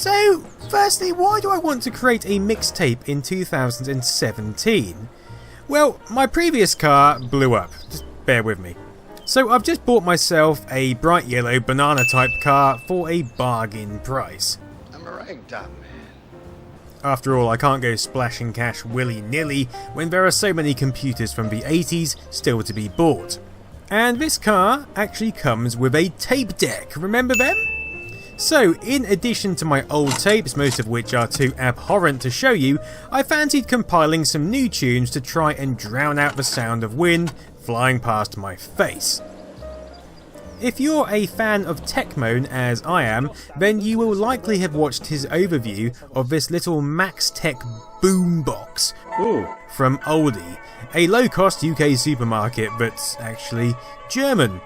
So, firstly, why do I want to create a mixtape in 2017? Well, my previous car blew up, just bear with me. So I've just bought myself a bright yellow banana type car for a bargain price. I'm a ragtop man. After all, I can't go splashing cash willy-nilly when there are so many computers from the 80s still to be bought. And this car actually comes with a tape deck, remember them? So, in addition to my old tapes, most of which are too abhorrent to show you, I fancied compiling some new tunes to try and drown out the sound of wind flying past my face. If you're a fan of Techmoan, as I am, then you will likely have watched his overview of this little Maxtek Boombox from Aldi, a low-cost UK supermarket that's actually German.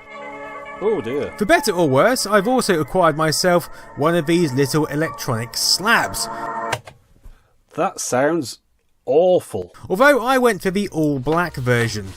Oh dear. For better or worse, I've also acquired myself one of these little electronic slabs. That sounds awful. Although I went for the all-black version,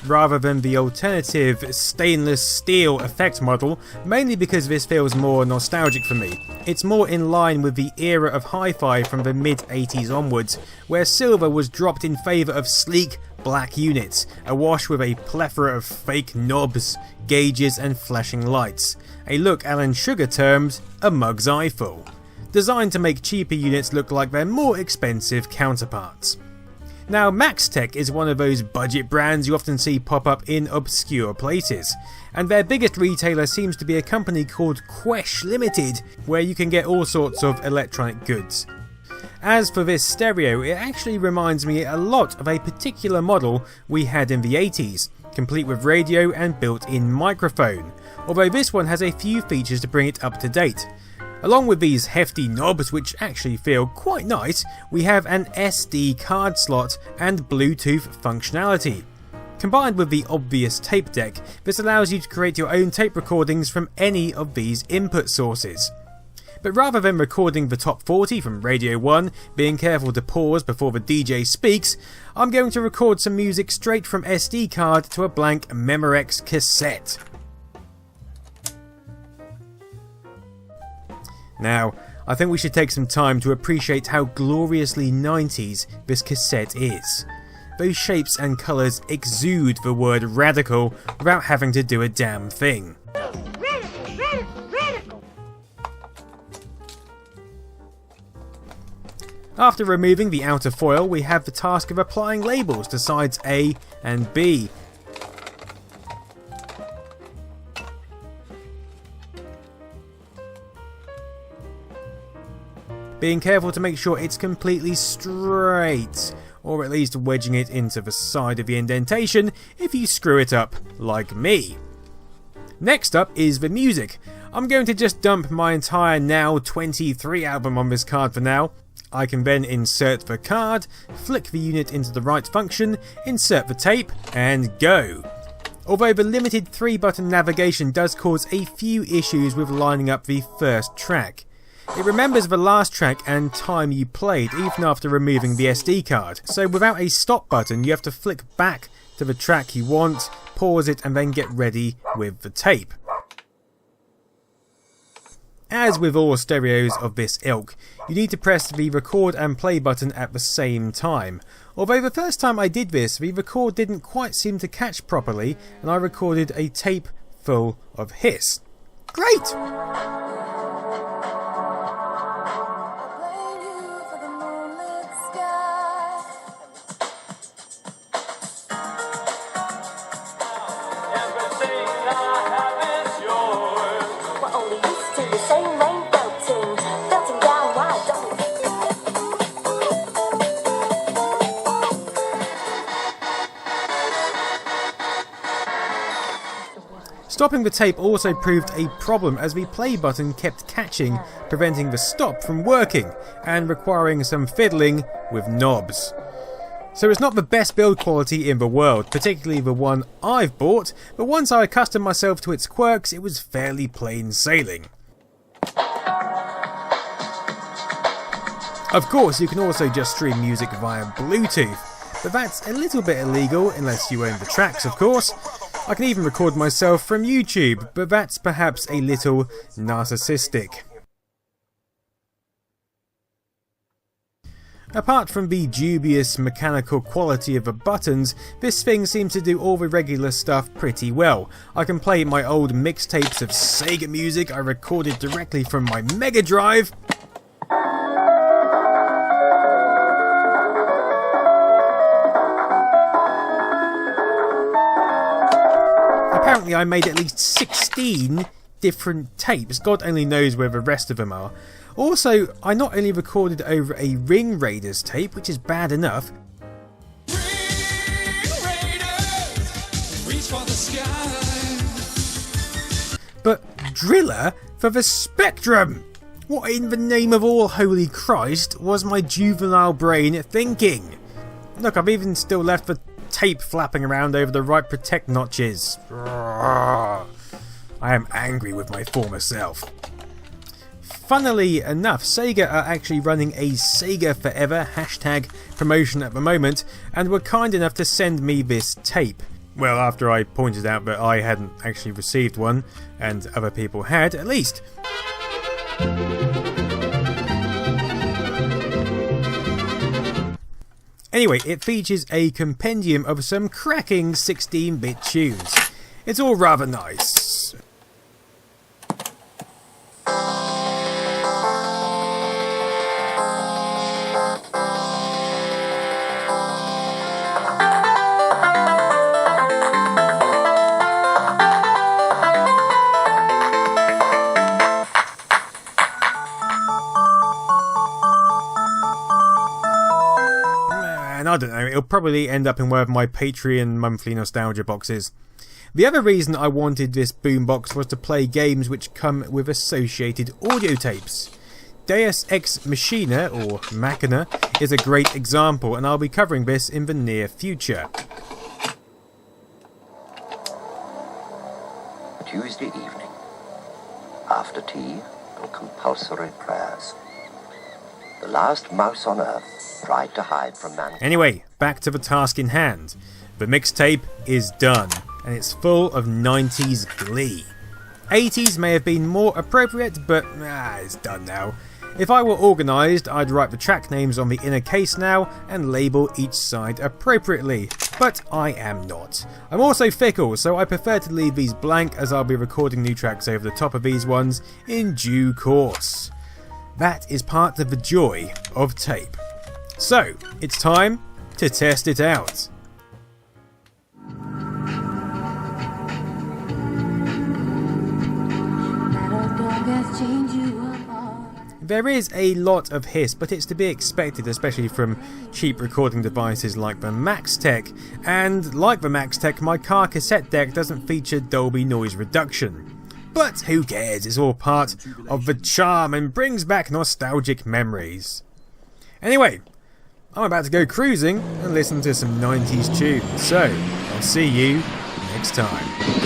rather than the alternative stainless steel effect model, mainly because this feels more nostalgic for me. It's more in line with the era of hi-fi from the mid-80s onwards, where silver was dropped in favour of sleek black units, awash with a plethora of fake knobs, gauges and flashing lights. A look Alan Sugar termed a mug's eyeful, designed to make cheaper units look like their more expensive counterparts. Now, Maxtech is one of those budget brands you often see pop up in obscure places, and their biggest retailer seems to be a company called Quesh Limited, where you can get all sorts of electronic goods. As for this stereo, it actually reminds me a lot of a particular model we had in the 80s, complete with radio and built-in microphone, although this one has a few features to bring it up to date. Along with these hefty knobs, which actually feel quite nice, we have an SD card slot and Bluetooth functionality. Combined with the obvious tape deck, this allows you to create your own tape recordings from any of these input sources. But rather than recording the top 40 from Radio 1, being careful to pause before the DJ speaks, I'm going to record some music straight from SD card to a blank Memorex cassette. Now, I think we should take some time to appreciate how gloriously 90s this cassette is. Those shapes and colours exude the word radical without having to do a damn thing. After removing the outer foil, we have the task of applying labels to sides A and B. Being careful to make sure it's completely straight, or at least wedging it into the side of the indentation if you screw it up like me. Next up is the music. I'm going to just dump my entire Now 23 album on this card for now. I can then insert the card, flick the unit into the right function, insert the tape, and go. Although the limited 3-button navigation does cause a few issues with lining up the first track. It remembers the last track and time you played even after removing the SD card, so without a stop button you have to flick back to the track you want, pause it and then get ready with the tape. As with all stereos of this ilk, you need to press the record and play button at the same time. Although the first time I did this, the record didn't quite seem to catch properly and I recorded a tape full of hiss. Great! Stopping the tape also proved a problem as the play button kept catching, preventing the stop from working and requiring some fiddling with knobs. So it's not the best build quality in the world, particularly the one I've bought, but once I accustomed myself to its quirks it was fairly plain sailing. Of course you can also just stream music via Bluetooth, but that's a little bit illegal unless you own the tracks of course. I can even record myself from YouTube, but that's perhaps a little narcissistic. Apart from the dubious mechanical quality of the buttons, this thing seems to do all the regular stuff pretty well. I can play my old mixtapes of Sega music I recorded directly from my Mega Drive. Apparently I made at least 16 different tapes. God only knows where the rest of them are. Also, I not only recorded over a Ring Raiders tape, which is bad enough, but Driller for the Spectrum! What in the name of all holy Christ was my juvenile brain thinking? Look, I've even still left the tape flapping around over the right protect notches. I am angry with my former self. Funnily enough, Sega are actually running a Sega Forever hashtag promotion at the moment, and were kind enough to send me this tape. Well, after I pointed out that I hadn't actually received one, and other people had, at least. Anyway, it features a compendium of some cracking 16-bit tunes. It's all rather nice. And I don't know, it'll probably end up in one of my Patreon monthly nostalgia boxes. The other reason I wanted this boombox was to play games which come with associated audio tapes. Deus Ex Machina, or Machina, is a great example, and I'll be covering this in the near future. Tuesday evening, after tea and compulsory prayers. The last mouse on earth tried to hide from mankind. Anyway, back to the task in hand. The mixtape is done, and it's full of 90s glee. 80s may have been more appropriate, but it's done now. If I were organised, I'd write the track names on the inner case now and label each side appropriately, but I am not. I'm also fickle, so I prefer to leave these blank, as I'll be recording new tracks over the top of these ones in due course. That is part of the joy of tape. So, it's time to test it out. There is a lot of hiss, but it's to be expected, especially from cheap recording devices like the Maxtech. And like the Maxtech, my car cassette deck doesn't feature Dolby noise reduction. But who cares, it's all part of the charm and brings back nostalgic memories. Anyway, I'm about to go cruising and listen to some 90s tunes, so I'll see you next time.